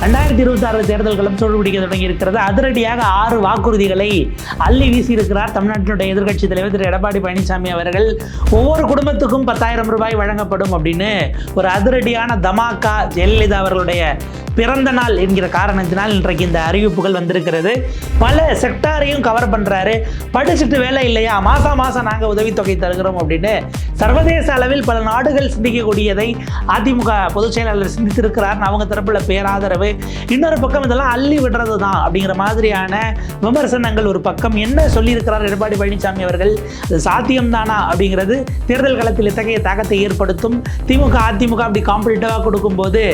2026 தேர்தல் களம் சூடுபிடிக்க தொடங்கி இருக்கிறது. அதிரடியாக 6 வாக்குறுதிகளை அள்ளி வீசி இருக்கிறார் தமிழ்நாட்டினுடைய எதிர்க்கட்சி தலைவர் திரு எடப்பாடி பழனிசாமி அவர்கள். ஒவ்வொரு குடும்பத்துக்கும் 10,000 ரூபாய் வழங்கப்படும் அப்படின்னு ஒரு அதிரடியான தமாக்கா ஜெயலலிதா அவர்களுடைய பிறந்த நாள் என்கிற காரணத்தினால் இன்றைக்கு இந்த அறிவிப்புகள் வந்திருக்கிறது. பல செக்டாரையும் கவர் பண்றாரு. படிச்சுட்டு வேலை இல்லையா, மாசம் நாங்கள் உதவித்தொகை தருகிறோம் அப்படின்னு சர்வதேச அளவில் பல நாடுகள் சிந்திக்கக்கூடியதை அதிமுக பொதுச் செயலாளர் சிந்தித்திருக்கிறார். அவங்க தரப்புல பேராதரவு. இன்னொரு பக்கம் இதெல்லாம் அள்ளி விடுறது தான் அப்படிங்கிற மாதிரியான விமர்சனங்கள் ஒரு பக்கம். என்ன சொல்லியிருக்கிறார் எடப்பாடி பழனிசாமி அவர்கள், அது சாத்தியம்தானா அப்படிங்கிறது தேர்தல் களத்தில் இத்தகைய தாக்கத்தை ஏற்படுத்தும். திமுக அதிமுக அப்படி காம்படிட்டிவாக கொடுக்கும்போது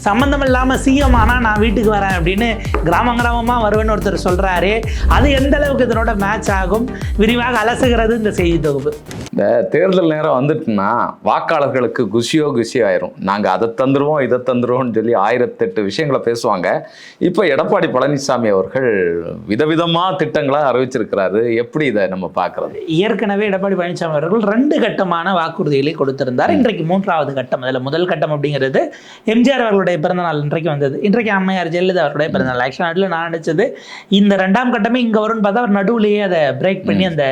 சம்பந்தம் இல்லாமல் சிஎம் ஆனால் நான் வீட்டுக்கு வரேன் அப்படின்னு கிராமமாக வருவேன்னு ஒருத்தர் சொல்றாரு. அது எந்த அளவுக்கு இதனோட மேட்ச் ஆகும், விரிவாக அலசுகிறது இந்த செய்தி தொகுப்பு. இந்த தேர்தல் நேரம் வந்துட்டுன்னா வாக்காளர்களுக்கு குஷியோ ஆயிரும். நாங்கள் அதை தந்துடுவோம் இதை தந்துடுவோம்னு சொல்லி 1008 விஷயங்களை பேசுவாங்க. இப்போ எடப்பாடி பழனிசாமி அவர்கள் விதவிதமாக திட்டங்களை அறிவிச்சிருக்கிறாரு. எப்படி இதை நம்ம பார்க்குறது? ஏற்கனவே எடப்பாடி பழனிசாமி அவர்கள் 2 கட்டமான வாக்குறுதிகளை கொடுத்திருந்தார். இன்றைக்கு 3வது கட்டம். அதில் முதல் கட்டம் அப்படிங்கிறது எம்ஜிஆர் அவர்களுடைய பிறந்தநாள் இன்றைக்கு வந்தது. இன்றைக்கு அம்மையார் ஜெயலலிதா அவருடைய பிறந்தநாள். ஆக்சுவலாக நான் நினைச்சது இந்த 2ஆம் கட்டமே இங்கே வரும்னு பார்த்தா அவர் நடுவுலையே அதை பிரேக் பண்ணி அந்த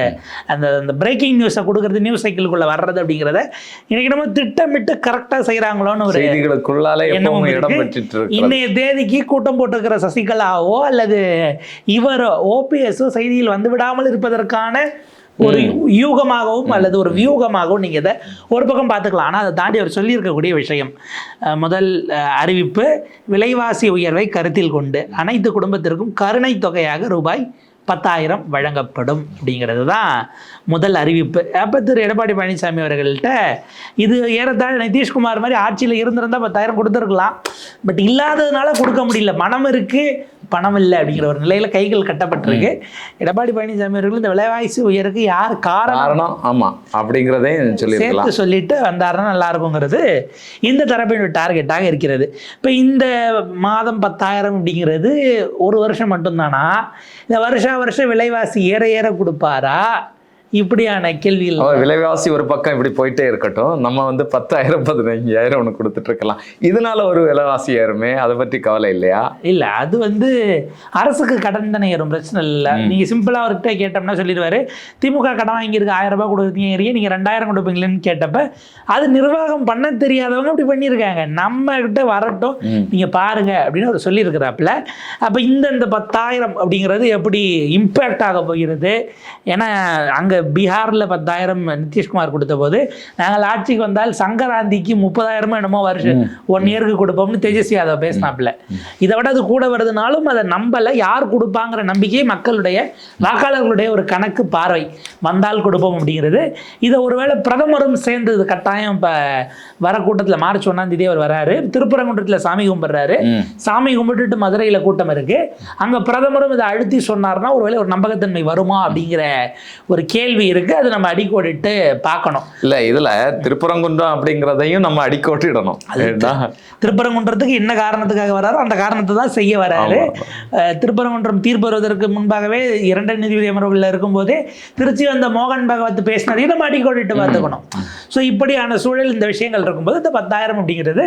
அந்த பிரேக்கிங் நியூஸை கொடுக்குறது, நியூஸ் சைக்கிளுக்குள்ள வர்றது அப்படிங்கிறத இன்னைக்கு நம்ம திட்டமிட்டு கரெக்டாக செய்கிறாங்களோன்னு ஒரு செய்திகளுக்குள்ளாலே இடம் பெற்றுட்டு இருக்கு. இன்னைய தேதிக்கு கூட்டம் போட்டிருக்கிற சசிகலாவோ அல்லது இவரோ ஓபிஎஸோ செய்தியில் வந்து விடாமல் இருப்பதற்கான ஒரு யூகமாகவும் அல்லது ஒரு வியூகமாகவும் நீங்கள் இதை ஒரு பக்கம் பார்த்துக்கலாம். ஆனால் அதை தாண்டி அவர் சொல்லியிருக்கக்கூடிய விஷயம், முதல் அறிவிப்பு, விலைவாசி உயர்வை கருத்தில் கொண்டு அனைத்து குடும்பத்திற்கும் கருணை தொகையாக ரூபாய் 10,000 வழங்கப்படும் அப்படிங்கிறது தான் முதல் அறிவிப்பு. அப்போ திரு எடப்பாடி பழனிசாமி அவர்கள்ட்ட இது ஏறத்தாழ நிதிஷ்குமார் மாதிரி ஆட்சியில் இருந்திருந்தால் 10,000 கொடுத்துருக்கலாம். பட் இல்லாததுனால கொடுக்க முடியல, மனம் இருக்குது பணம் இல்லை அப்படிங்கிற ஒரு நிலையில் கைகள் கட்டப்பட்டிருக்கு. எடப்பாடி பழனிசாமி அவர்கள் இந்த விலைவாசி உயருக்கு யார் காரணம் ஆமாம் அப்படிங்கிறதே சேர்த்து சொல்லிட்டு வந்தாருன்னா நல்லா இருக்குங்கிறது இந்த தரப்பின் டார்கெட்டாக இருக்கிறது. இப்போ இந்த மாதம் 10,000 அப்படிங்கிறது ஒரு வருஷம் மட்டும்தானா, இந்த வருஷம் விலைவாசி ஏற கொடுப்பாரா, இப்படியான கேள்விகள். விலைவாசி ஒரு பக்கம் இப்படி போயிட்டே இருக்கட்டும், நம்ம 10,000 15,000 ஒன்று கொடுத்துட்டு இருக்கலாம். இதனால ஒரு விலைவாசி ஏறுமே, அதை பற்றி கவலை இல்லையா? இல்லை, அது அரசுக்கு கடன் தானே ஏறும், பிரச்சனை இல்லை. நீங்கள் சிம்பிளாக அவர்கிட்ட கேட்டோம்னா சொல்லிடுவாரு, திமுக கடன் வாங்கியிருக்கு 1000 ரூபாய் கொடுத்தீங்க, நீங்கள் 2000 கொடுப்பீங்களேன்னு கேட்டப்ப அது நிர்வாகம் பண்ண தெரியாதவங்க அப்படி பண்ணியிருக்காங்க, நம்ம கிட்ட வரட்டும் நீங்கள் பாருங்க அப்படின்னு அவர் சொல்லியிருக்கிறாப்புல. அப்போ இந்த 10,000 அப்படிங்கிறது எப்படி இம்பேக்ட் ஆக போகிறது? ஏன்னா அங்கே பீகாரில் 10,000 நிதிஷ்குமார் கொடுத்த போது நாங்கள் ஆட்சிக்கு வந்தால் சங்கராந்திக்கு 30,000 என்னமோ வருஷம் 1 இயருக்கு கொடுப்போம்னு தேஜஸ்வி யாதவ் பேசினாப்புல. இதை விட அது கூட வருதுனாலும் அதை நம்பலை. யார் கொடுப்பாங்கிற நம்பிக்கை மக்களுடைய வாக்காளர்களுடைய ஒரு கணக்கு பார்வை வந்தால் கொடுப்போம் அப்படிங்கிறது. இதை ஒருவேளை பிரதமரும் சேர்ந்து கட்டாயம் இப்போ வர கூட்டத்தில் மார்ச் 1ஆம் தேதி அவர் வராரு, திருப்பரங்குன்றத்தில் சாமி கும்பிட்றாரு. சாமி கும்பிட்டுட்டு மதுரையில் கூட்டம் இருக்கு, அங்கே பிரதமரும் இதை அழுத்தி சொன்னார்னா ஒருவேளை ஒரு நம்பகத்தன்மை வருமா அப்படிங்கிற ஒரு கேள்வி இருக்கு. அது நம்ம அடிக்கோடிட்டு பார்க்கணும். இல்ல, இதுல திருப்பரங்குன்றம் அப்படிங்கிறதையும் நம்ம அடிக்கோட்டிடணும். திருப்பரங்குன்றத்துக்கு என்ன காரணத்துக்காக வராரோ அந்த காரணத்தை தான் செய்ய வராரு. திருப்பரங்குன்றம் தீர்ப்பு வருவதற்கு முன்பாகவே 2 நீதிபதி அமர்வுகளில் இருக்கும்போதே திருச்சி வந்த மோகன் பகவத் பேசினதையும் நம்ம அடிக்கோடிட்டு பார்த்துக்கணும். ஸோ இப்படியான சூழல் இந்த விஷயங்கள் இருக்கும்போது இந்த 10,000 அப்படிங்கிறது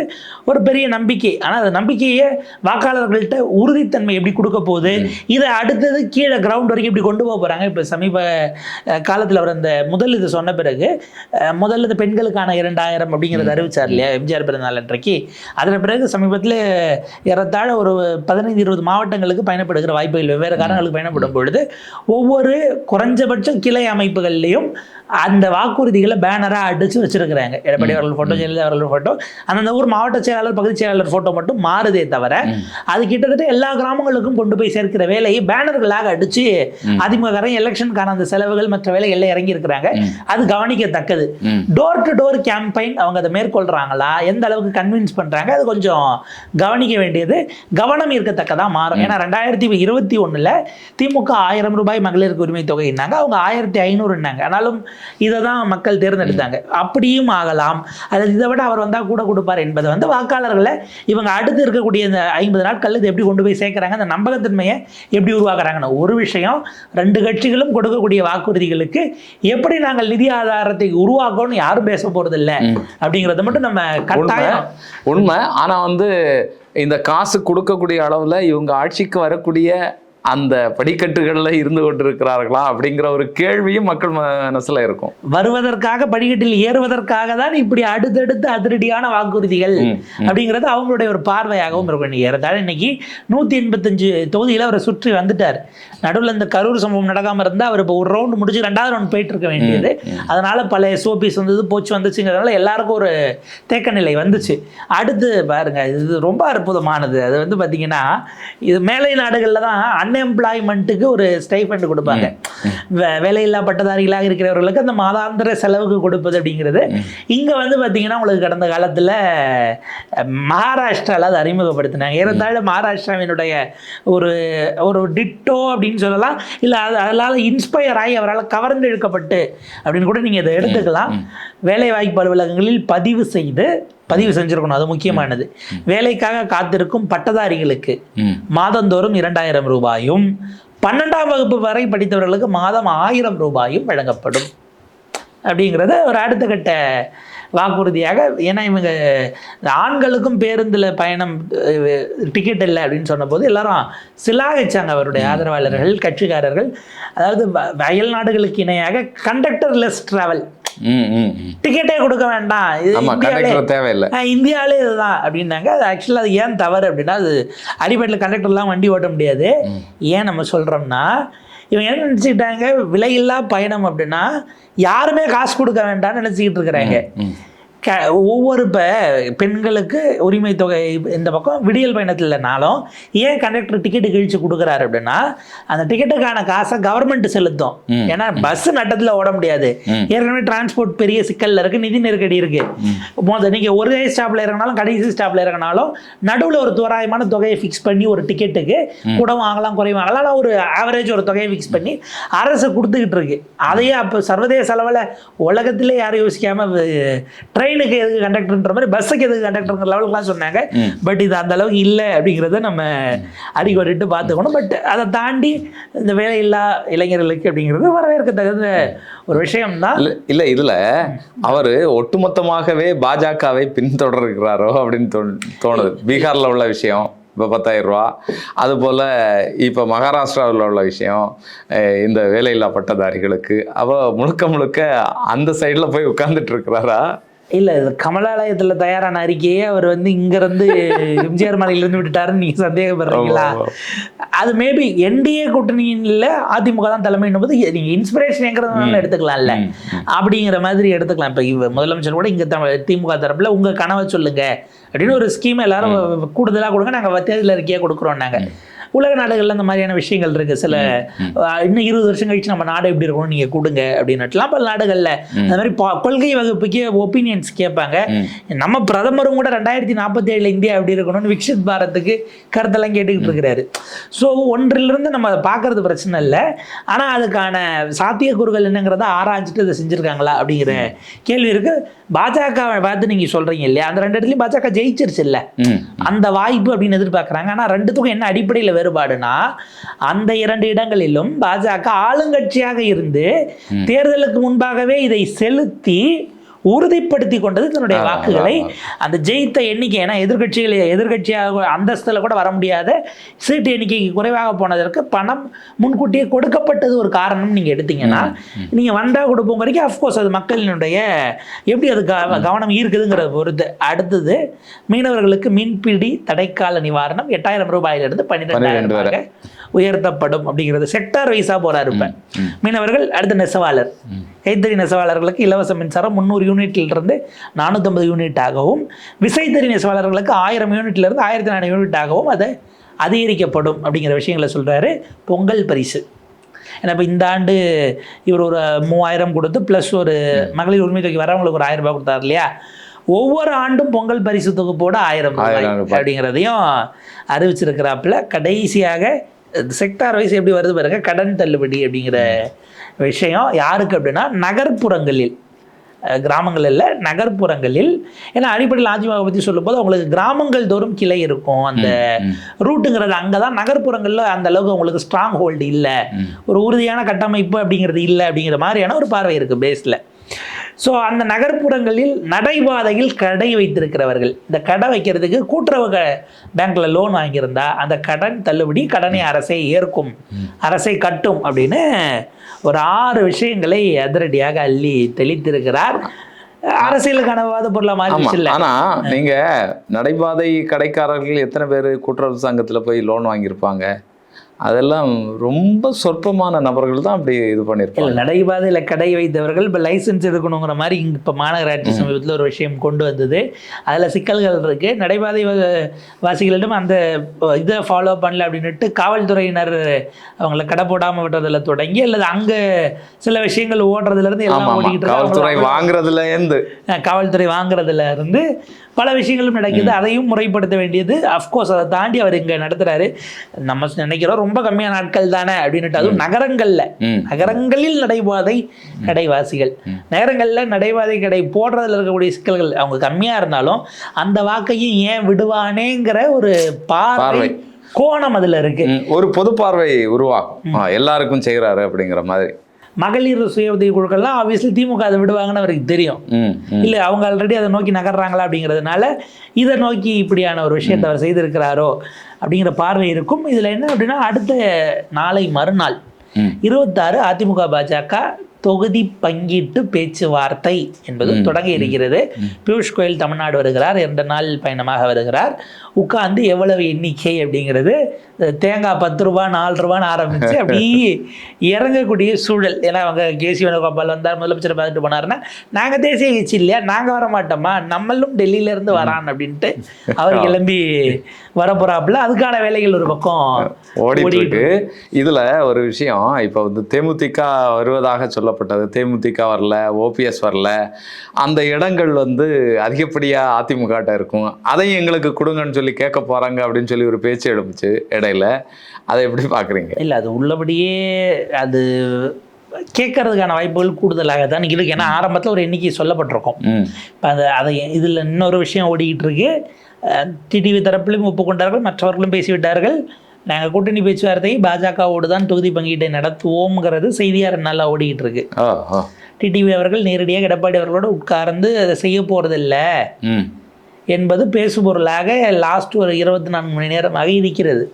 ஒரு பெரிய நம்பிக்கை. ஆனால் அந்த நம்பிக்கையை வாக்காளர்கள்ட்ட உறுதித்தன்மை எப்படி கொடுக்க போகுது, இதை அடுத்தது கீழே கிரவுண்ட் வரைக்கும் இப்படி கொண்டு போக போகிறாங்க. இப்போ சமீப காலத்தில் அவர் அந்த முதல் இது சொன்ன பிறகு முதல்ல இந்த பெண்களுக்கான 2,000 அப்படிங்கிறத அறிவிச்சார் இல்லையா எம்ஜிஆர் பிறந்தநாள் அன்றைக்கு. அதன் பிறகு சமீபத்தில் ஏறத்தாழ ஒரு 15-20 மாவட்டங்களுக்கு பயணப்படுகிற வாய்ப்புகள், வெவ்வேறு காரணங்களுக்கு பயணப்படும் பொழுது ஒவ்வொரு குறைஞ்சபட்சம் கிளை அமைப்புகள்லையும் அந்த வாக்குறுதிகளை பேனராக அடித்து வச்சிருக்கிறாங்க. எடப்பாடி அவர்கள் ஃபோட்டோ, ஜெயலலிதா அவர்கள் ஃபோட்டோ, அந்தந்த ஊர் மாவட்ட செயலாளர் பகுதி செயலாளர் ஃபோட்டோ மட்டும் மாறுதே தவிர அது கிட்டத்தட்ட எல்லா கிராமங்களுக்கும் கொண்டு போய் சேர்க்கிற வேலையை பேனர்களாக அடித்து அதிமுக எலெக்ஷனுக்கான அந்த செலவுகள் மற்ற வேலைகள் இறங்கி இருக்கிறாங்க. அது கவனிக்கத்தக்கது. டோர் டு டோர் கேம்பெயின் அவங்க அதை மேற்கொள்றாங்களா, எந்த அளவுக்கு கன்வின்ஸ் பண்றாங்க, அது கொஞ்சம் கவனிக்க வேண்டியது, கவனம் இருக்கத்தக்கதா மாறும். ஏன்னா 2021 திமுக 1000 ரூபாய் மகளிருக்கு உரிமை தொகைன்னாங்க, அவங்க 1500ன்னாங்க. ஆனாலும் இதை தான் மக்கள் தேர்ந்தெடுத்தாங்க. அப்படியும் ஆகலாம், அல்லது இதை விட அவர் வந்தால் கூட கொடுப்பார் என்பது வாக்காளர்களை இவங்க அடுத்து இருக்கக்கூடிய இந்த 50 நாட்கள் இது எப்படி கொண்டு போய் சேர்க்குறாங்க, அந்த நம்பகத்தன்மையை எப்படி உருவாக்குறாங்கன்னு ஒரு விஷயம். 2 கட்சிகளும் கொடுக்கக்கூடிய வாக்குறுதிகளுக்கு எப்படி நாங்கள் நிதி ஆதாரத்தை உருவாக்கணும்னு யாரும் பேச போறது இல்லை அப்படிங்கிறத மட்டும் நம்ம கட்டாயம் உண்மை. ஆனா இந்த காசு கொடுக்கக்கூடிய அளவுல இவங்க ஆட்சிக்கு வரக்கூடிய அந்த படிக்கட்டுகளில் இருந்து கொண்டிருக்கிறார்களா அப்படிங்கிற ஒரு கேள்வியும் மக்கள் மனசுல இருக்கும். வருவதற்காக படிக்கட்டில் ஏறுவதற்காக தான் இப்படி அடுத்தடுத்து அதிரடியான வாக்குறுதிகள் அப்படிங்கிறது அவங்களுடைய ஒரு பார்வையாகவும் இருக்கும். ஏறத்தாழ இன்னைக்கு 185 தொகுதியில் அவர் சுற்றி வந்துட்டார். நடுவில் இந்த கரூர் சம்பவம் நடக்காம இருந்தால் அவர் இப்போ ஒரு ரவுண்டு முடிச்சு 2வது ரவுண்ட் போயிட்டு இருக்க வேண்டியது. அதனால பல SOPs வந்தது போச்சு வந்துச்சுங்கிறதுனால எல்லாருக்கும் ஒரு தேக்க நிலை வந்துச்சு. அடுத்து பாருங்க, இது ரொம்ப அற்புதமானது. அது வந்து பார்த்தீங்கன்னா, இது மேலை நாடுகளில் தான் அன்எம்ப்ளாய்மெண்ட்டுக்கு ஒரு ஸ்டைஃபண்ட் கொடுப்பாங்க. வேலையில்லா பட்டதாரிகளாக இருக்கிறவர்களுக்கு அந்த மாதாந்திர செலவுக்கு கொடுப்பது அப்படிங்கிறது. இங்கே வந்து பார்த்தீங்கன்னா உங்களுக்கு கடந்த காலத்தில் மகாராஷ்டிராவில் அதை அறிமுகப்படுத்தினாங்க. ஏறத்தாழ மகாராஷ்டிராவினுடைய ஒரு டிட்டோ அப்படின்னு சொல்லலாம், இல்லை அதனால் இன்ஸ்பயர் ஆகி அவரால் கவர்ந்து இழுக்கப்பட்டு அப்படின்னு கூட நீங்கள் இதை எடுத்துக்கலாம். வேலைவாய்ப்பு அலுவலகங்களில் பதிவு செஞ்சிருக்கணும், அது முக்கியமானது. வேலைக்காக காத்திருக்கும் பட்டதாரிகளுக்கு மாதந்தோறும் 2000 ரூபாயும் 12ஆம் வகுப்பு வரை படித்தவர்களுக்கு மாதம் 1000 ரூபாயும் வழங்கப்படும் அப்படிங்கிறத ஒரு அடுத்த கட்ட வாக்குறுதியாக. ஏன்னா இவங்க ஆண்களுக்கும் பேருந்தில் பயணம் டிக்கெட் இல்லை அப்படின்னு சொன்னபோது எல்லாரும் சிலாகிச்சாங்க அவருடைய ஆதரவாளர்கள், கட்சிக்காரர்கள். அதாவது அயல் நாடுகளுக்கு இணையாக கண்டக்டர்லெஸ் டிராவல், டிக்கெட்டே கொடுக்க வேண்டாம், இந்தியாவிலே இதுதான் அப்படின்னாங்க. அது ஆக்சுவலாக அது ஏன் தவறு அப்படின்னா, அது அடிப்படையில் கண்டக்டர்லாம் வண்டி ஓட்ட முடியாது. ஏன் நம்ம சொல்கிறோம்னா, இவங்க என்ன நினச்சிக்கிட்டாங்க, விலையில்லா பயணம் அப்படின்னா யாருமே காசு கொடுக்க வேண்டாம்னு நினச்சிக்கிட்டு இருக்கிறாங்க. ஒவ்வொரு பெண்களுக்கு உரிமை தொகை இந்த பக்கம் விடியல் பயணத்தில் இல்லைனாலும் ஏன் கண்டக்டர் டிக்கெட்டு கிழிச்சு கொடுக்குறாரு அப்படின்னா, அந்த டிக்கெட்டுக்கான காசை கவர்மெண்ட் செலுத்தும். ஏன்னா பஸ் நட்டத்தில் ஓட முடியாது, ஏற்கனவே டிரான்ஸ்போர்ட் பெரிய சிக்கல்ல இருக்கு, நிதி நெருக்கடி இருக்கு. நீங்கள் ஒரே ஸ்டாப்ல இறங்கினாலும் கடைசி ஸ்டாப்ல இறங்கினாலும் நடுவில் ஒரு தோராயமான தொகையை ஃபிக்ஸ் பண்ணி ஒரு டிக்கெட்டுக்கு கூட வாங்கலாம் குறைய வாங்கலாம், ஒரு ஆவரேஜ் ஒரு தொகையை ஃபிக்ஸ் பண்ணி அரசு கொடுத்துக்கிட்டு இருக்கு. அதையே அப்போ சர்வதேச அளவில் உலகத்திலே யாரும் யோசிக்காம ட்ரெயினுக்கு எதுக்கு கண்டக்டர்ன்ற மாதிரி பஸ்ஸுக்கு எதுக்கு கண்டக்டருங்கிற லெவலுக்குலாம் சொன்னாங்க. பட் இது அந்த அளவுக்கு இல்லை அப்படிங்கிறத நம்ம அறிக்கொடிட்டு பார்த்துக்கணும். பட் அதை தாண்டி இந்த வேலையில்லா இளைஞர்களுக்கு அப்படிங்கிறது வரவேற்கத்தகுந்த ஒரு விஷயம் தான். இல்லை இதில் அவர் ஒட்டுமொத்தமாகவே பாஜகவை பின்தொடர்கிறாரோ அப்படின்னு தோணுது. பீகாரில் உள்ள விஷயம் இப்போ 10,000 ரூபா, அதுபோல் இப்போ மகாராஷ்டிராவில் உள்ள விஷயம், இந்த வேலையில்லா பட்டதாரிகளுக்கு முழுக்க அந்த சைடில் போய் உட்கார்ந்துட்டு இருக்கிறாரா? இல்லை, இது கமலாலயத்தில் தயாரான அறிக்கையே அவர் வந்து இங்கேருந்து எம்ஜிஆர் மலையிலேருந்து விட்டுட்டாருன்னு நீங்கள் சந்தேகப்படுறீங்களா? அது மேபி NDA கூட்டணியில் அதிமுக தான் தலைமைன்னும் போது நீங்கள் இன்ஸ்பிரேஷன் எங்கிறதுனால எடுத்துக்கலாம்ல, அப்படிங்கிற மாதிரி எடுத்துக்கலாம். இப்போ முதலமைச்சர் கூட இங்கே திமுக தரப்பில் உங்கள் கனவை சொல்லுங்க அப்படின்னு ஒரு ஸ்கீம் எல்லாரும் கூடுதலாக கொடுங்க, நாங்கள் தேர்தல் அறிக்கையாக கொடுக்குறோம். நாங்கள் உலக நாடுகளில் அந்த மாதிரியான விஷயங்கள் இருக்குது. சில இன்னும் 20 வருஷம் கழிச்சு நம்ம நாடு எப்படி இருக்கணும் நீங்கள் கொடுங்க அப்படின்னுட்டுலாம் பல நாடுகளில் அந்த மாதிரி கொள்கை வகுப்புக்கு ஒப்பீனியன்ஸ் கேட்பாங்க. நம்ம பிரதமரும் கூட 2047 இந்தியா எப்படி இருக்கணும்னு விக்ஷித் பாரத்துக்கு கருத்தெல்லாம் கேட்டுக்கிட்டு இருக்கிறாரு. ஸோ ஒன்றிலிருந்து நம்ம பார்க்கறது பிரச்சனை இல்லை, ஆனால் அதுக்கான சாத்தியக்கூறுகள் என்னங்கிறத ஆராய்ச்சிட்டு அதை செஞ்சுருக்காங்களா அப்படிங்கிற கேள்வி இருக்குது. பாஜகவை பார்த்து நீங்கள் சொல்கிறீங்க இல்லையா, அந்த 2 இடத்துலையும் பாஜக ஜெயிச்சிருச்சு இல்லை, அந்த வாய்ப்பு அப்படின்னு எதிர்பார்க்குறாங்க. ஆனால் 2த்துக்கும் என்ன அடிப்படையில் வேறுபாடுனா, அந்த 2 இடங்களிலும் பாஜக ஆளுங்கட்சியாக இருந்து தேர்தலுக்கு முன்பாகவே இதை செலுத்தி உறுதிப்படுத்தி கொண்டது தன்னுடைய வாக்குகளை. அந்த ஜெயித்த எண்ணிக்கை, ஏன்னா எதிர்கட்சியாக அந்தஸ்தில் கூட வர முடியாத சீட்டு எண்ணிக்கைக்கு குறைவாக போனதற்கு பணம் முன்கூட்டியே கொடுக்கப்பட்டது ஒரு காரணம். நீங்கள் எடுத்தீங்கன்னா நீங்கள் வந்தால் கொடுப்போம் வரைக்கும் அஃப்கோர்ஸ் அது மக்களினுடைய எப்படி அது கவனம் ஈர்க்குதுங்கிறத பொறுத்து. அடுத்தது மீனவர்களுக்கு மீன்பிடி தடைக்கால நிவாரணம் 8,000 ரூபாயிலிருந்து 12,000 ரூபாய் உயர்த்தப்படும் அப்படிங்கிறது செக்டார் வைஸாக போகிறார். இப்போ மீனவர்கள், அடுத்த நெசவாளர், கைத்தறி நெசவாளர்களுக்கு இலவச மின்சாரம் 300 யூனிட்டிலிருந்து 450 யூனிட்டாகவும், விசைத்தறி நெசவாளர்களுக்கு 1000 யூனிட்லேருந்து 1400 யூனிட்டாகவும் அதை அதிகரிக்கப்படும் அப்படிங்கிற விஷயங்களை சொல்கிறாரு. பொங்கல் பரிசு, ஏன்னா இப்போ இந்த ஆண்டு இவர் ஒரு 3000 கொடுத்து ப்ளஸ் ஒரு மகளிர் உரிமை தொகை வரவங்களுக்கு ஒரு 1000 ரூபாய் கொடுத்தாரு இல்லையா, ஒவ்வொரு ஆண்டும் பொங்கல் பரிசு தொகுப்போட 1000 ரூபாய் அப்படிங்கிறதையும் அறிவிச்சிருக்கிறாப்புல. கடைசியாக செக்டார் வைஸ் எப்படி வருது பாருங்க, கடன் தள்ளுபடி அப்படிங்கிற விஷயம் யாருக்கு அப்படின்னா நகர்ப்புறங்களில், கிராமங்கள் இல்லை நகர்ப்புறங்களில். ஏன்னா அடிப்படையில் அதிமுக பற்றி சொல்லும் போது அவங்களுக்கு கிராமங்கள் தோறும் கிளை இருக்கும், அந்த ரூட்டுங்கிறது அங்கே தான். நகர்ப்புறங்களில் அந்த அளவுக்கு உங்களுக்கு ஸ்ட்ராங் ஹோல்டு இல்லை, ஒரு உறுதியான கட்டமைப்பு அப்படிங்கிறது இல்லை அப்படிங்கிற மாதிரியான ஒரு பார்வை இருக்குது பேஸில். ஸோ அந்த நகர்ப்புறங்களில் நடைபாதையில் கடை வைத்திருக்கிறவர்கள், இந்த கடை வைக்கிறதுக்கு கூட்டுறவு பேங்க்ல லோன் வாங்கியிருந்தா அந்த கடன் தள்ளுபடி, கடனை அரசே ஏற்கும், அரசை கட்டும் அப்படின்னு ஒரு 6 விஷயங்களை அதிரடியாக அள்ளி தெளித்திருக்கிறார். அரசியலுக்கான விவாத பொருளா மாறிடுச்சு இல்ல. ஆனா நீங்க நடைபாதை கடைக்காரர்கள் எத்தனை பேர் கூட்டுறவு சங்கத்துல போய் லோன் வாங்கியிருப்பாங்க? அதெல்லாம் ரொம்ப சொற்பமான நபர்கள் தான் அப்படி இது பண்ணியிருப்பாங்க. நடைபாதையில் கடை வைத்தவர்கள் இப்போ லைசன்ஸ் எடுக்கணுங்கிற மாதிரி இங்கே இப்போ மாநகராட்சி சமீபத்தில் ஒரு விஷயம் கொண்டு வந்தது. அதில் சிக்கல்கள் இருக்குது. நடைபாதை வாசிகளிடம் அந்த இதை ஃபாலோ பண்ணல அப்படின்ட்டு காவல்துறையினர் அவங்கள கடை போடாமல் விடுறதுல தொடங்கி, அல்லது அங்கே சில விஷயங்கள் ஓடுறதுலேருந்து எல்லாம் ஓடிக்கிட்டு காவல்துறை வாங்குறதுல இருந்து பல விஷயங்களும் நடக்குது. அதையும் முறைப்படுத்த வேண்டியது. அஃப்கோர்ஸ் அதை தாண்டி அவர் இங்கே நடத்துறாரு. நம்ம நினைக்கிறோம் ரொம்ப கம்மியான நாட்கள் தானே அப்படின்ட்டு. அதுவும் நகரங்களில் நடைபாதை கடைவாசிகள், நகரங்களில் நடைபாதை கடை போடுறதுல இருக்கக்கூடிய சிக்கல்கள் அவங்க கம்மியாக இருந்தாலும் அந்த வாக்கையும் ஏன் விடுவானேங்கிற ஒரு பார்வை கோணம் அதுல இருக்கு. ஒரு பொது பார்வை உருவாகும், எல்லாருக்கும் செய்கிறாரு அப்படிங்கிற மாதிரி. மகளிர் சுய உதவி குழுக்கள்லாம் ஆப்வியஸ்லி திமுக அதை விடுவாங்கன்னு அவருக்கு தெரியும். இல்லை அவங்க ஆல்ரெடி அதை நோக்கி நகர்றாங்களா அப்படிங்கிறதுனால இதை நோக்கி இப்படியான ஒரு விஷயத்தை அவர் செய்திருக்கிறாரோ அப்படிங்கிற பார்வை இருக்கும். இதில் என்ன அப்படின்னா, அடுத்த நாளை மறுநாள் 26 அதிமுக பாஜக தொகுதி பங்கீட்டு பேச்சுவார்த்தை என்பது தொடங்க இருக்கிறது. பியூஷ் கோயல் தமிழ்நாடு வருகிறார், 2 நாள் பயணமாக வருகிறார். உட்கார்ந்து எவ்வளவு எண்ணிக்கை அப்படிங்கிறது தேங்காய் 10 ரூபா 4 ரூபான்னு ஆரம்பிச்சு அப்படி இறங்கக்கூடிய சூழல். ஏன்னா அவங்க கேசி வேணுகோபால் வந்தார், முதலமைச்சர் பார்த்துட்டு போனாருன்னா, நாங்கள் தேசிய கட்சி இல்லையா, நாங்கள் வர மாட்டோமா, நம்மளும் டெல்லியிலேருந்து வரான் அப்படின்ட்டு அவர் கிளம்பி வரப்போறாப்புல. அதுக்கான வேலைகள் ஒரு பக்கம் ஓடிட்டு இருக்கு. இதுல ஒரு விஷயம், இப்போ வந்து தேமுதிக வருவதாக சொல்லப்பட்டது, தேமுதிக வரல, ஓபிஎஸ் வரல, அந்த இடங்கள் வந்து அதிகப்படியா அதிமுக இருக்கும், அதையும் எங்களுக்கு கொடுங்கன்னு சொல்லி கேட்க போறாங்க அப்படின்னு சொல்லி ஒரு பேச்சு எழுப்புச்சு இடையில. அதை எப்படி பாக்குறீங்க? இல்லை, அது உள்ளபடியே அது கேட்கறதுக்கான வாய்ப்புகள் கூடுதலாக தான் இருக்கு. ஏன்னா ஆரம்பத்தில் ஒரு எண்ணிக்கை சொல்லப்பட்டிருக்கும். இப்போ அதை இதில் இன்னொரு விஷயம் ஓடிக்கிட்டு இருக்கு. டிடிவி தரப்பிலும் ஒப்புக்கொண்டார்கள், மற்றவர்களும் பேசிவிட்டார்கள். நாங்கள் கூட்டணி பேச்சுவார்த்தை பாஜகவோடு தான் தொகுதி பங்கீட்டை நடத்துவோம்ங்கிறது செய்தியாக 2 நாளாக ஓடிக்கிட்டு இருக்கு. டிடிவி அவர்கள் நேரடியாக எடப்பாடி அவர்களோட உட்கார்ந்து அதை செய்ய போறதில்ல என்பது பேசுபொருளாக லாஸ்ட் ஒரு 24 மணி நேரமாக இருக்கிறது.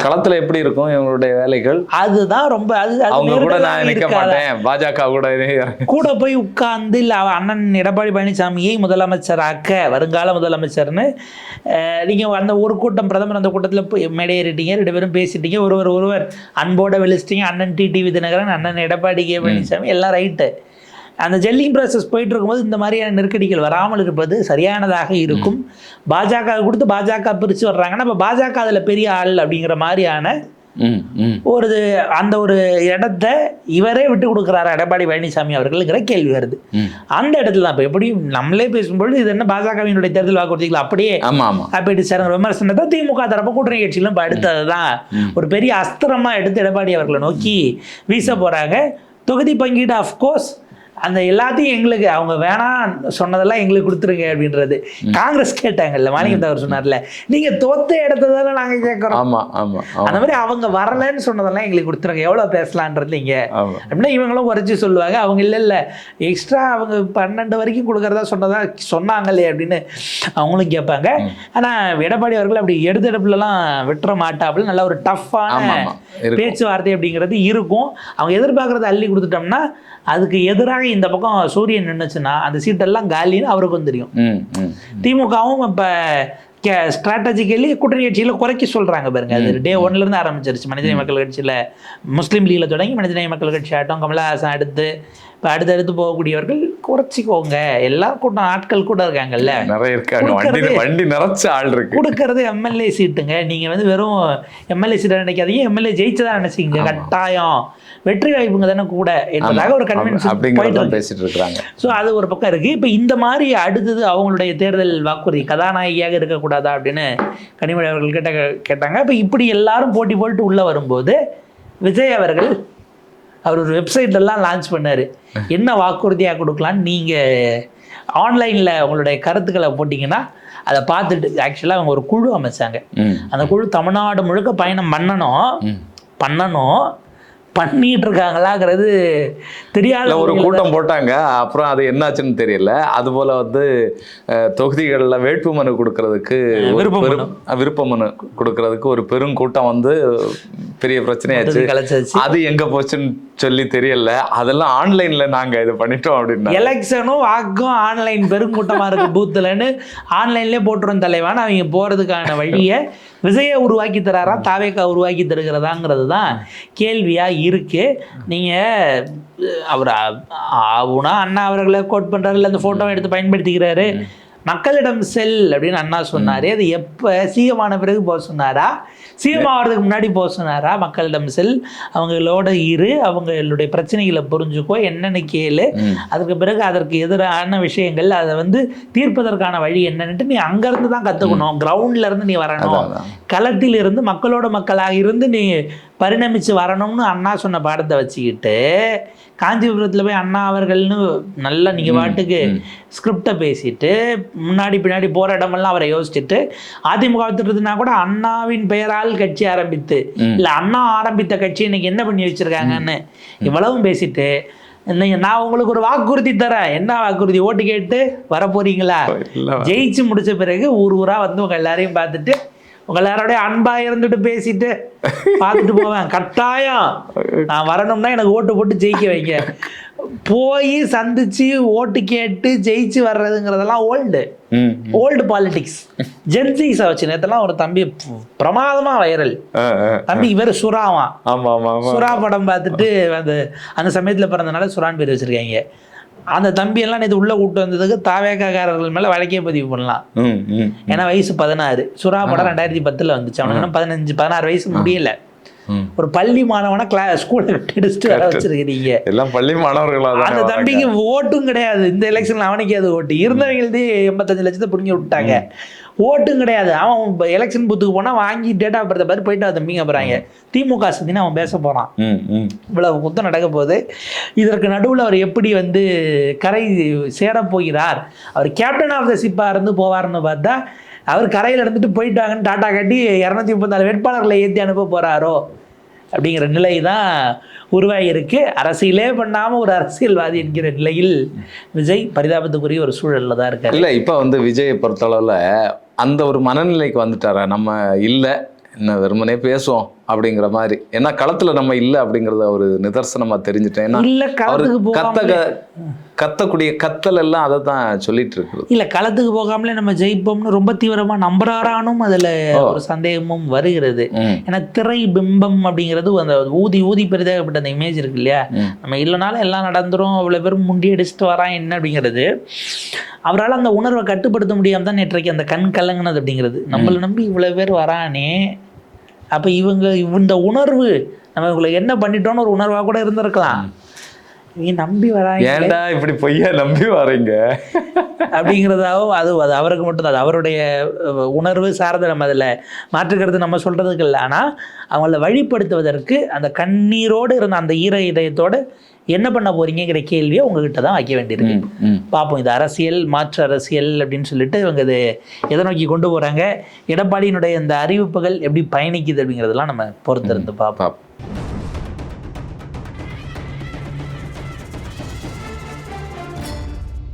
களத்துல எப்படி இருக்கும் இவங்களுடைய வேலைகள்? அதுதான் ரொம்ப அவங்க கூட நான் நினைக்க மாட்டேன், பாஜக கூட போய் உட்கார்ந்து இல்ல அண்ணன் எடப்பாடி பழனிசாமியை முதலமைச்சராக்க, வருங்கால முதலமைச்சர்னு நீங்க அந்த ஒரு கூட்டம் பிரதமர் அந்த கூட்டத்தில் மேடையேறிட்டீங்க, 2 பேரும் பேசிட்டீங்க, ஒருவர் அன்போட வெளிச்சிட்டீங்க. அண்ணன் டிடிவி தினகரன், அண்ணன் எடப்பாடி கே பழனிசாமி, எல்லாம் ரைட்டு. அந்த ஜெல்லிங் ப்ராசஸ் போயிட்டு இருக்கும்போது இந்த மாதிரியான நெருக்கடிகள் வராமல் இருப்பது சரியானதாக இருக்கும். பாஜக கொடுத்து பாஜக பிரித்து வர்றாங்கன்னா அப்போ பாஜக அதில் பெரிய ஆள் அப்படிங்கிற மாதிரியான அந்த ஒரு இடத்த இவரே விட்டு கொடுக்குறாரு எடப்பாடி பழனிசாமி அவர்களுங்கிற கேள்வி வருது. அந்த இடத்துல தான் இப்போ எப்படி நம்மளே பேசும்பொழுது இது என்ன பாஜகவினுடைய தேர்தல் வாக்குறுதிகள் அப்படியே அப்படி விமர்சனத்தை திமுக தரப்பு கூட்டணி கட்சிகளும் இப்போ அடுத்தது தான் ஒரு பெரிய அஸ்திரமா எடுத்து எடப்பாடி அவர்களை நோக்கி வீச போறாங்க. தொகுதி பங்கீடு அஃப்கோர்ஸ் அந்த எல்லாத்தையும் எங்களுக்கு அவங்க வேணாம் சொன்னதெல்லாம் எங்களுக்கு கொடுத்துருங்க அப்படின்றது. காங்கிரஸ் கேட்டாங்கல்ல, மாணிக்கம் அவர் சொன்னார்ல, நீங்க தோத்த இடத்ததானே நாங்க கேட்கறோம், அந்த மாதிரி அவங்க வரலன்னு சொன்னதெல்லாம் எங்களுக்கு கொடுத்துருங்க, எவ்வளவு பேசலான்றது இங்க அப்படின்னா இவங்களும் குறைச்சி சொல்லுவாங்க. அவங்க இல்ல எக்ஸ்ட்ரா அவங்க 12 வரைக்கும் கொடுக்கறதா சொன்னாங்களே அப்படின்னு அவங்களும் கேட்பாங்க. ஆனா எடப்பாடி அவர்கள் அப்படி எடுத்தெடுப்புலாம் விட்டுற மாட்டாப்புல, நல்ல ஒரு டஃப்பான பேச்சுவார்த்தை அப்படிங்கிறது இருக்கும். அவங்க எதிர்பார்க்கறத அள்ளி கொடுத்துட்டோம்னா அதுக்கு எதிராக இந்த பக்கம் சூரியன் நின்றுச்சுன்னா அந்த சீட்டெல்லாம் காலின்னு அவருக்கும் தெரியும். திமுகவும் இப்போ ஸ்ட்ராட்டஜிக்கலி கூட்டணி கட்சியில் குறைக்க சொல்கிறாங்க பாருங்க. அது டே 1லேருந்து ஆரம்பிச்சிருச்சு. மனிதநேய மக்கள் கட்சியில் முஸ்லீம் லீகில் தொடங்கி மனிதநேய மக்கள் கட்சி ஆட்டம், கமலஹாசன் அடுத்து இப்போ அடுத்தடுத்து போகக்கூடியவர்கள் குறைச்சிக்கோங்க. எல்லா கூட்டம் ஆட்கள் கூட இருக்காங்கல்ல, நிறைய இருக்காங்க, வண்டி நிறைச்ச ஆள் இருக்கு. கொடுக்கறது எம்எல்ஏ சீட்டுங்க. நீங்கள் வந்து வெறும் எம்எல்ஏ சீட்டை நினைக்காதீங்க, எம்எல்ஏ ஜெயிச்சதான் நினைச்சிங்க, கட்டாயம் வெற்றி வாய்ப்புங்க தானே கூட என்பதாக ஒரு கன்வென்ஷன் பேசிட்டு இருக்காங்க. ஸோ அது ஒரு பக்கம் இருக்கு. இப்போ இந்த மாதிரி அடுத்தது அவங்களுடைய தேர்தல் வாக்குறுதி கதாநாயகியாக இருக்கக்கூடாதா அப்படின்னு கனிமொழி அவர்கள் கேட்டாங்க. இப்போ இப்படி எல்லாரும் போட்டி போட்டு உள்ள வரும்போது விஜய் அவர்கள் அவர் ஒரு வெப்சைட்லாம் லான்ச் பண்ணார். என்ன வாக்குறுதியாக கொடுக்கலான்னு நீங்கள் ஆன்லைனில் உங்களுடைய கருத்துக்களை போட்டிங்கன்னா அதை பார்த்துட்டு ஆக்சுவலாக அவங்க ஒரு குழு அமைச்சாங்க. அந்த குழு தமிழ்நாடு முழுக்க பயணம் பண்ணணும், பண்ணிட்டு இருக்காங்களாங்கிறது தெரியாத ஒரு கூட்டம் போட்டாங்க, அப்புறம் அது என்னாச்சுன்னு தெரியல. அது போல வந்து தொகுதிகளில் வேட்புமனு கொடுக்கறதுக்கு விருப்பமனு கொடுக்கறதுக்கு ஒரு பெருங்கூட்டம் வந்து பெரிய பிரச்சனையாச்சு. அது எங்க போச்சுன்னு சொல்லி தெரியல. அதெல்லாம் ஆன்லைன்ல நாங்க இது பண்ணிட்டோம் அப்படின்னா எலெக்ஷனும் வாக்கும் ஆன்லைன் பெருங்கூட்டமா இருக்கு பூத்துலன்னு ஆன்லைன்லயே போட்டுரும் தலைவான்னு அவங்க போறதுக்கான வழியை விஜயை உருவாக்கி தராரா தாவேக்கா உருவாக்கி தருகிறதாங்கிறது தான் கேள்வியா இருக்கு. நீங்க அவர் ஆவுனா அண்ணா அவர்களை கோட் பண்றாரு, இல்லை அந்த போட்டோவை எடுத்து பயன்படுத்திக்கிறாரு. மக்களிடம் செல் அப்படின்னு அண்ணா சொன்னாரு. அது எப்போ சீகமான பிறகு போக சொன்னாரா, சிஎம் ஆகிறதுக்கு முன்னாடி போக சொன்னாரா? மக்களிடம் செல், அவங்களோட அவங்களுடைய பிரச்சனைகளை புரிஞ்சுக்கோ, என்னென்னு கேளு, அதுக்கு பிறகு அதற்கு எதிரான விஷயங்கள் அதை வந்து தீர்ப்பதற்கான வழி என்னன்னுட்டு நீ அங்கேருந்து தான் கற்றுக்கணும். கிரவுண்ட்ல இருந்து நீ வரணும், களத்தில் இருந்து மக்களோட மக்களாக இருந்து நீ பரிணமிச்சு வரணும்னு அண்ணா சொன்ன பாடத்தை வச்சுக்கிட்டு காஞ்சிபுரத்தில் போய் அண்ணா அவர்கள்னு நல்லா நீங்கள் பாட்டுக்கு ஸ்கிரிப்டை பேசிட்டு முன்னாடி பின்னாடி போகிற இடமெல்லாம் அவரை யோசிச்சுட்டு அதிமுக வந்துட்டுனா கூட அண்ணாவின் பெயரால் கட்சி ஆரம்பித்து இல்லை அண்ணா ஆரம்பித்த கட்சி இன்னைக்கு என்ன பண்ணி வச்சிருக்காங்கன்னு இவ்வளவும் பேசிட்டு நான் உங்களுக்கு ஒரு வாக்குறுதி தரேன். என்ன வாக்குறுதி? ஓட்டு கேட்டு வர போறீங்களா? ஜெயிச்சு முடிச்ச பிறகு ஊரா வந்து உங்க எல்லாரையும் பார்த்துட்டு உங்க எல்லாரோடய அன்பா இருந்துட்டு பேசிட்டு பார்த்துட்டு போவேன். கட்டாயம் நான் வரணும்னா எனக்கு ஓட்டு போட்டு ஜெயிக்க வைங்க. போய் சந்திச்சு ஓட்டு கேட்டு ஜெயிச்சு வர்றதுங்கிறதெல்லாம் ஓல்டு பாலிடிக்ஸ். ஜென்சிஸை வச்சு நேத்தெல்லாம் ஒரு தம்பி பிரமாதமா வைரல். தம்பி இவர் சுறாவான். சுறா படம் பார்த்துட்டு அந்த சமயத்துல பிறந்தனால சுறான் பேர் வச்சிருக்காங்க. அந்த தம்பி எல்லாம் இது உள்ள கூட்டு வந்ததுக்கு தாவேக்காரர்கள் மேல வழக்கே பதிவு பண்ணலாம். ஏன்னா வயசு 16. சுறா படம் 2010 வந்துச்சு. அவனுக்கு 15-16 வயசு முடியல. ஒரு பள்ளி மாணவனா ஸ்கூல்ல எடுத்துட்டு வர வச்சிருக்கீங்க. எல்லாம் பள்ளி மாணவர்களா? அந்த தம்பிக்கு ஓட்டும் கிடையாது. இந்த எலெக்ஷன்ல அவனுக்கு அது ஓட்டு இருந்தவங்களுக்கு 85 லட்சத்தை பிடிங்கி விட்டாங்க. ஓட்டும் கிடையாது. அவன் எலெக்ஷன் பூத்துக்கு போனா வாங்கி டேட்டா பர்த்தை பார்த்து போயிட்டு தம்பிங்க போறாங்க. திமுக சந்தின்னு அவன் பேச போறான். இவ்வளவு குத்தம் நடக்க போகுது. இதற்கு நடுவில் அவர் எப்படி வந்து கரை சேர போகிறார்? அவர் கேப்டன் ஆஃப் த ஷிப்பா இருந்து போவார்னு பார்த்தா அவர் கரையில் இருந்துட்டு போயிட்டாங்கன்னு டாட்டா கட்டி 234 வேட்பாளர்களை ஏற்றி அனுப்ப போறாரோ அப்படிங்கிற நிலை தான் உருவாகியிருக்கு. அரசியலே பண்ணாமல் ஒரு அரசியல்வாதி என்கிற நிலையில் விஜய் பரிதாபத்துக்குரிய ஒரு சூழலில் தான் இருக்காரு. இல்லை, இப்போ வந்து விஜயை பொறுத்தளவில் அந்த ஒரு மனநிலைக்கு வந்துட்டாரா? நம்ம இல்லை, இன்னும் வெறுமனே பேசுவோம் அப்படிங்கிற மாதிரி. ஏன்னா களத்தில் நம்ம இல்லை அப்படிங்கிறத ஒரு நிதர்சனமாக தெரிஞ்சுட்டேன். ஏன்னா கத்தக்கூடிய கத்தல் எல்லாம் அதை தான் சொல்லிட்டு இருக்குது. இல்லை, களத்துக்கு போகாமலே நம்ம ஜெயிப்போம்னு ரொம்ப தீவிரமாக நம்புறாரானும் அதில் ஒரு சந்தேகமும் வருகிறது. ஏன்னா திரை பிம்பம் அப்படிங்கிறது அந்த ஊதி பெரிதாகப்பட்ட அந்த இமேஜ் இருக்கு இல்லையா? நம்ம இல்லைனாலும் எல்லாம் நடந்துரும், அவ்வளோ பேரும் முண்டி அடிச்சுட்டு வரான் என்ன அப்படிங்கிறது. அவரால் அந்த உணர்வை கட்டுப்படுத்த முடியாமல் தான் நேற்றைக்கு அந்த கண் கலங்கினது அப்படிங்கிறது. நம்மளை நம்பி இவ்வளோ பேர் வரானே, அப்போ இந்த உணர்வு நம்ம இவங்களை என்ன பண்ணிட்டோன்னு ஒரு உணர்வாக கூட இருந்திருக்கலாம். நீ நம்பி வராங்க, ஏன்டா இப்படி பொய்யா நம்பி வரீங்க அப்படிங்கிறதாவும் அது அவருக்கு மட்டும்தான். அது அவருடைய உணர்வு சார்ந்த, நம்ம அதில் மாற்றுக்கிறது நம்ம சொல்கிறதுக்கு இல்லை. ஆனால் அவங்கள வழிப்படுத்துவதற்கு அந்த கண்ணீரோடு இருந்த அந்த ஈர இதயத்தோடு என்ன பண்ண போறீங்கிற கேள்வியை உங்ககிட்ட தான் வைக்க வேண்டியிருக்கு. பார்ப்போம், இது அரசியல், மாற்று அரசியல் அப்படின்னு சொல்லிட்டு இவங்க இது எதை நோக்கி கொண்டு போகிறாங்க, எடப்பாடியினுடைய இந்த அறிவிப்புகள் எப்படி பயணிக்குது அப்படிங்கிறதெல்லாம் நம்ம பொறுத்திருந்து பார்ப்போம்.